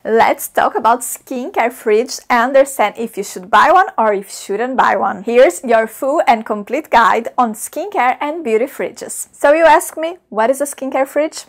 Let's talk about skincare fridge and understand if you should buy one or if you shouldn't buy one. Here's your full and complete guide on skincare and beauty fridges. So you ask me, what is a skincare fridge?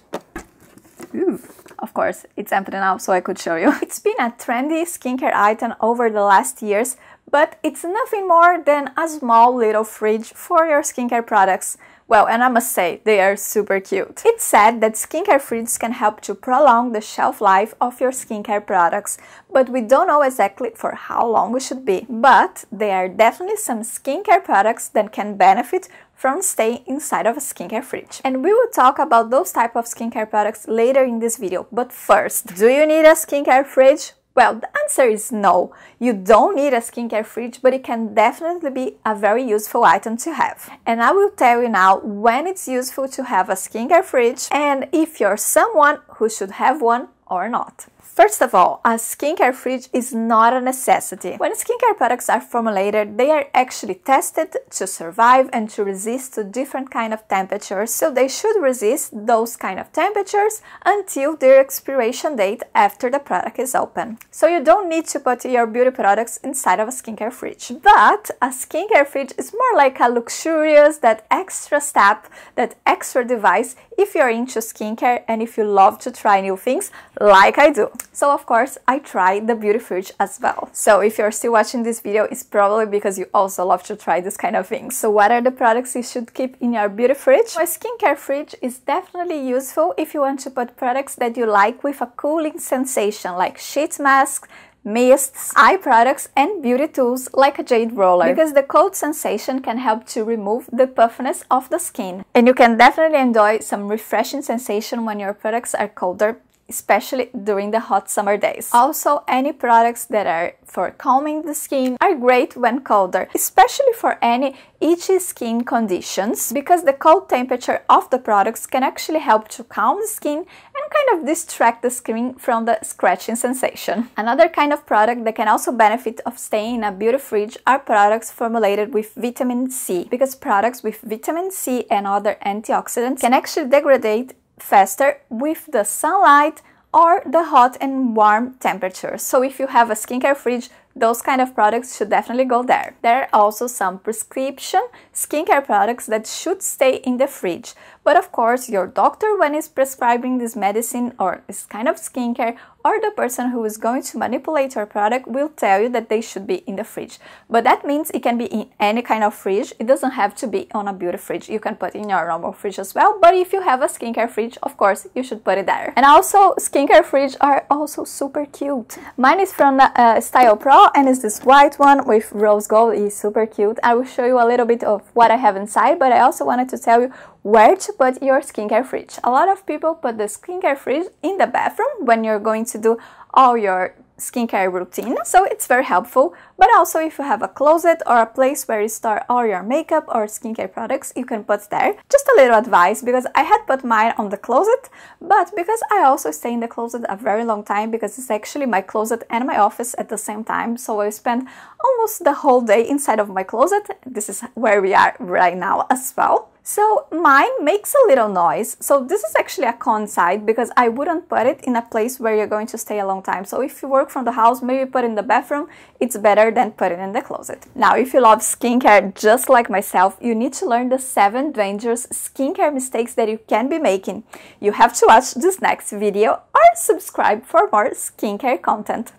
Ooh. Of course, it's empty now, so I could show you. It's been a trendy skincare item over the last years, but it's nothing more than a small little fridge for your skincare products. Well, and I must say, they are super cute. It's said that skincare fridges can help to prolong the shelf life of your skincare products, but we don't know exactly for how long it should be. But there are definitely some skincare products that can benefit from staying inside of a skincare fridge. And we will talk about those type of skincare products later in this video. But first, do you need a skincare fridge? Well, the answer is no. You don't need a skincare fridge, but it can definitely be a very useful item to have. And I will tell you now when it's useful to have a skincare fridge and if you're someone who should have one or not. First of all, a skincare fridge is not a necessity. When skincare products are formulated, they are actually tested to survive and to resist to different kind of temperatures, so they should resist those kind of temperatures until their expiration date after the product is open. So you don't need to put your beauty products inside of a skincare fridge. But a skincare fridge is more like a luxurious, that extra step, that extra device if you're into skincare and if you love to try new things like I do. So of course, I tried the beauty fridge as well. So if you're still watching this video, it's probably because you also love to try this kind of things. So what are the products you should keep in your beauty fridge? A skincare fridge is definitely useful if you want to put products that you like with a cooling sensation, like sheet masks, mists, eye products, and beauty tools like a jade roller, because the cold sensation can help to remove the puffiness of the skin. And you can definitely enjoy some refreshing sensation when your products are colder, especially during the hot summer days. Also, any products that are for calming the skin are great when colder, especially for any itchy skin conditions, because the cold temperature of the products can actually help to calm the skin and kind of distract the skin from the scratching sensation. Another kind of product that can also benefit of staying in a beauty fridge are products formulated with vitamin C, because products with vitamin C and other antioxidants can actually degrade faster with the sunlight or the hot and warm temperatures. So if you have a skincare fridge, those kind of products should definitely go there. There are also some prescription skincare products that should stay in the fridge. But of course, your doctor, when is prescribing this medicine or this kind of skincare, or the person who is going to manipulate your product will tell you that they should be in the fridge. But that means it can be in any kind of fridge. It doesn't have to be on a beauty fridge. You can put it in your normal fridge as well. But if you have a skincare fridge, of course, you should put it there. And also, skincare fridge are also super cute. Mine is from Style Pro and it's this white one with rose gold. It's super cute. I will show you a little bit of what I have inside, but I also wanted to tell you where to put your skincare fridge. A lot of people put the skincare fridge in the bathroom when you're going to do all your skincare routine, so it's very helpful. But also if you have a closet or a place where you store all your makeup or skincare products, you can put there. Just a little advice, because I had put mine on the closet, but because I also stay in the closet a very long time, because it's actually my closet and my office at the same time, so I spend almost the whole day inside of my closet. This is where we are right now as well. So mine makes a little noise, so this is actually a con side, because I wouldn't put it in a place where you're going to stay a long time. So if you work from the house, maybe put it in the bathroom, it's better than put it in the closet. Now, if you love skincare just like myself, you need to learn the 7 dangerous skincare mistakes that you can be making. You have to watch this next video or subscribe for more skincare content.